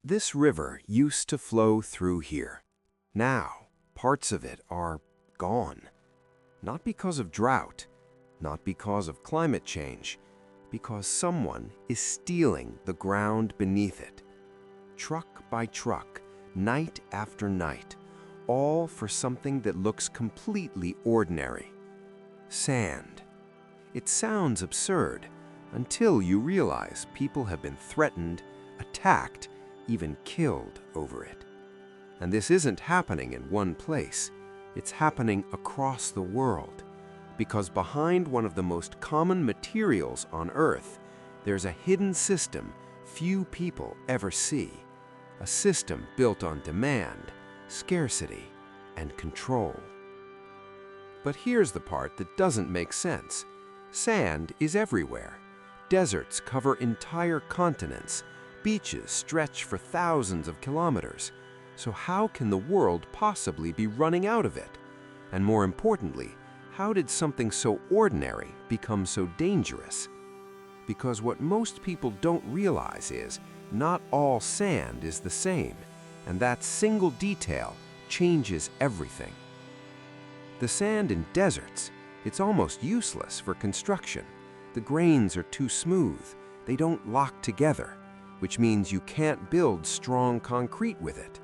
This river used to flow through here. Now, parts of it are gone. Not because of drought, not because of climate change, because someone is stealing the ground beneath it. Truck by truck, night after night, all for something that looks completely ordinary. Sand. It sounds absurd until you realize people have been threatened, attacked, even killed over it. And this isn't happening in one place. It's happening across the world. Because behind one of the most common materials on Earth, there's a hidden system few people ever see. A system built on demand, scarcity, and control. But here's the part that doesn't make sense. Sand is everywhere. Deserts cover entire continents. Beaches stretch for thousands of kilometers. So how can the world possibly be running out of it? And more importantly, how did something so ordinary become so dangerous? Because what most people don't realize is not all sand is the same, and that single detail changes everything. The sand in deserts, it's almost useless for construction. The grains are too smooth, they don't lock together, which means you can't build strong concrete with it.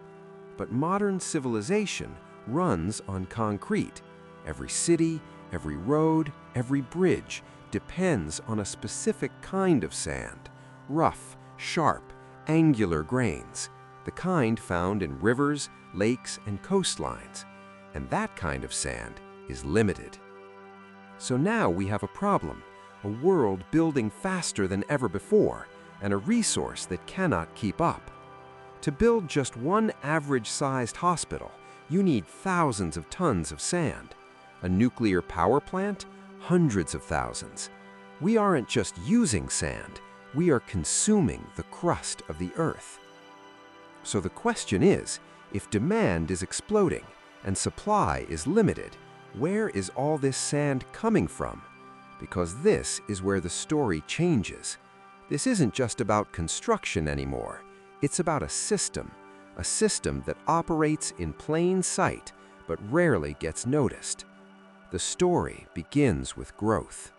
But modern civilization runs on concrete. Every city, every road, every bridge depends on a specific kind of sand. Rough, sharp, angular grains, the kind found in rivers, lakes, and coastlines. And that kind of sand is limited. So now we have a problem, a world building faster than ever before, and a resource that cannot keep up. To build just one average-sized hospital, you need thousands of tons of sand. A nuclear power plant? Hundreds of thousands. We aren't just using sand, we are consuming the crust of the earth. So the question is, if demand is exploding and supply is limited, where is all this sand coming from? Because this is where the story changes. This isn't just about construction anymore. It's about a system that operates in plain sight but rarely gets noticed. The story begins with growth.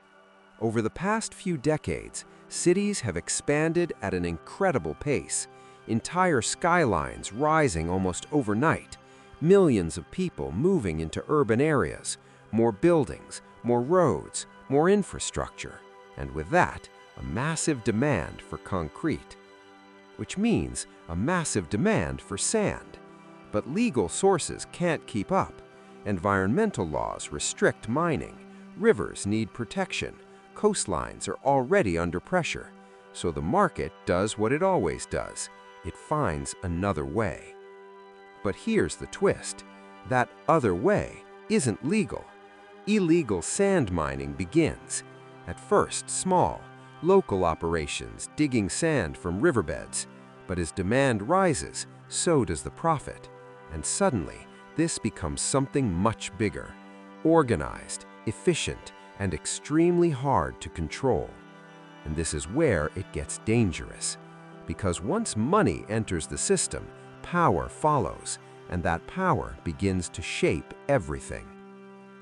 Over the past few decades, cities have expanded at an incredible pace, entire skylines rising almost overnight, millions of people moving into urban areas, more buildings, more roads, more infrastructure, and with that, a massive demand for concrete. Which means a massive demand for sand. But legal sources can't keep up. Environmental laws restrict mining. Rivers need protection. Coastlines are already under pressure. So the market does what it always does. It finds another way. But here's the twist. That other way isn't legal. Illegal sand mining begins. At first, small, local operations digging sand from riverbeds. But as demand rises, so does the profit. And suddenly, this becomes something much bigger, organized, efficient, and extremely hard to control. And this is where it gets dangerous. Because once money enters the system, power follows, and that power begins to shape everything.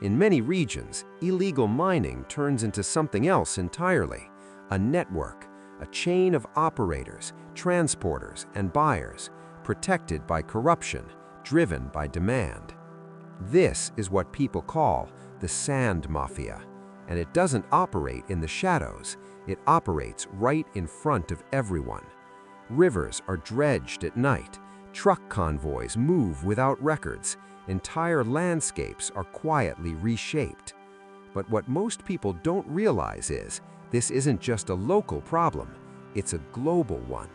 In many regions, illegal mining turns into something else entirely, a network, a chain of operators, transporters, and buyers, protected by corruption, driven by demand. This is what people call the Sand Mafia, and it doesn't operate in the shadows, it operates right in front of everyone. Rivers are dredged at night, truck convoys move without records, entire landscapes are quietly reshaped. But what most people don't realize is, this isn't just a local problem, it's a global one.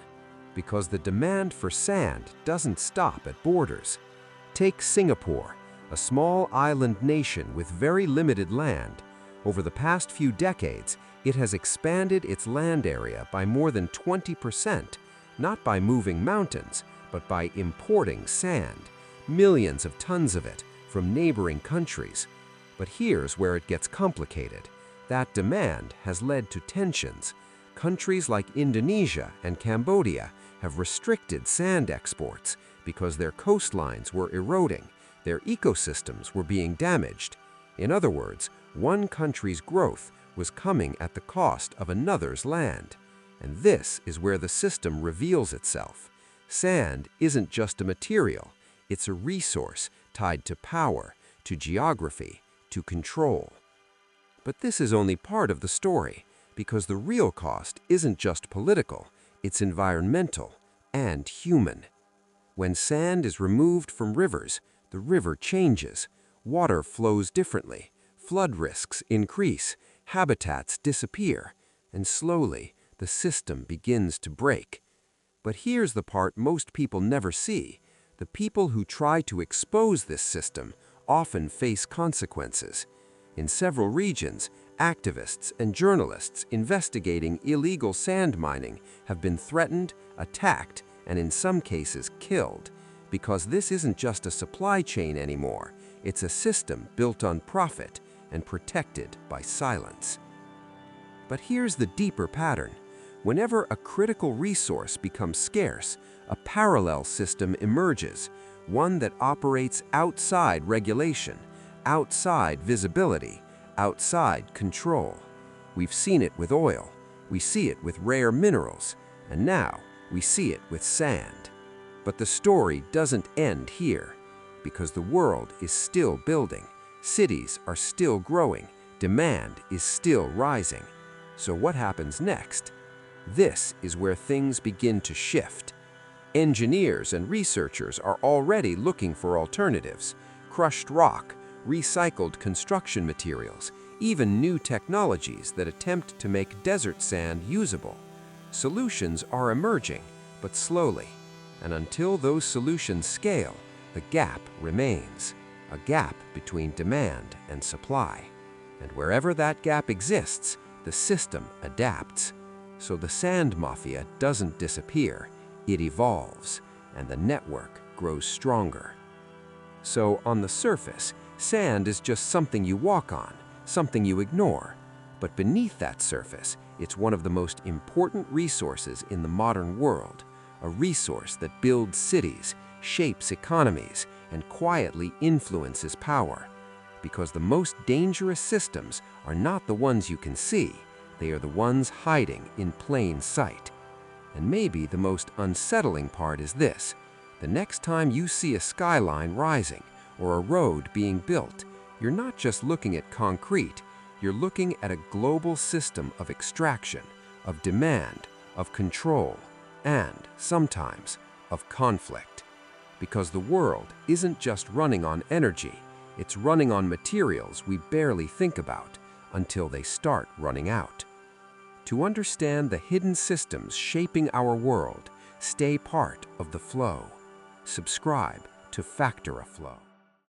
Because the demand for sand doesn't stop at borders. Take Singapore, a small island nation with very limited land. Over the past few decades, it has expanded its land area by more than 20%, not by moving mountains, but by importing sand, millions of tons of it, from neighboring countries. But here's where it gets complicated. That demand has led to tensions. Countries like Indonesia and Cambodia have restricted sand exports because their coastlines were eroding, their ecosystems were being damaged. In other words, one country's growth was coming at the cost of another's land. And this is where the system reveals itself. Sand isn't just a material, it's a resource tied to power, to geography, to control. But this is only part of the story, because the real cost isn't just political, it's environmental and human. When sand is removed from rivers, the river changes, water flows differently, flood risks increase, habitats disappear, and slowly the system begins to break. But here's the part most people never see. The people who try to expose this system often face consequences. In several regions, activists and journalists investigating illegal sand mining have been threatened, attacked, and in some cases killed, because this isn't just a supply chain anymore, it's a system built on profit and protected by silence. But here's the deeper pattern. Whenever a critical resource becomes scarce, a parallel system emerges, one that operates outside regulation, outside visibility, outside control. We've seen it with oil, we see it with rare minerals, and now we see it with sand. But the story doesn't end here, because the world is still building, cities are still growing, demand is still rising. So what happens next? This is where things begin to shift. Engineers and researchers are already looking for alternatives: crushed rock, recycled construction materials, even new technologies that attempt to make desert sand usable. Solutions are emerging, but slowly. And until those solutions scale, the gap remains, a gap between demand and supply. And wherever that gap exists, the system adapts. So the Sand Mafia doesn't disappear, it evolves, and the network grows stronger. So on the surface, sand is just something you walk on, something you ignore. But beneath that surface, it's one of the most important resources in the modern world, a resource that builds cities, shapes economies, and quietly influences power. Because the most dangerous systems are not the ones you can see, they are the ones hiding in plain sight. And maybe the most unsettling part is this: the next time you see a skyline rising or a road being built, you're not just looking at concrete, you're looking at a global system of extraction, of demand, of control, and sometimes of conflict. Because the world isn't just running on energy, it's running on materials we barely think about until they start running out. To understand the hidden systems shaping our world, stay part of the flow. Subscribe to Factor of Flow.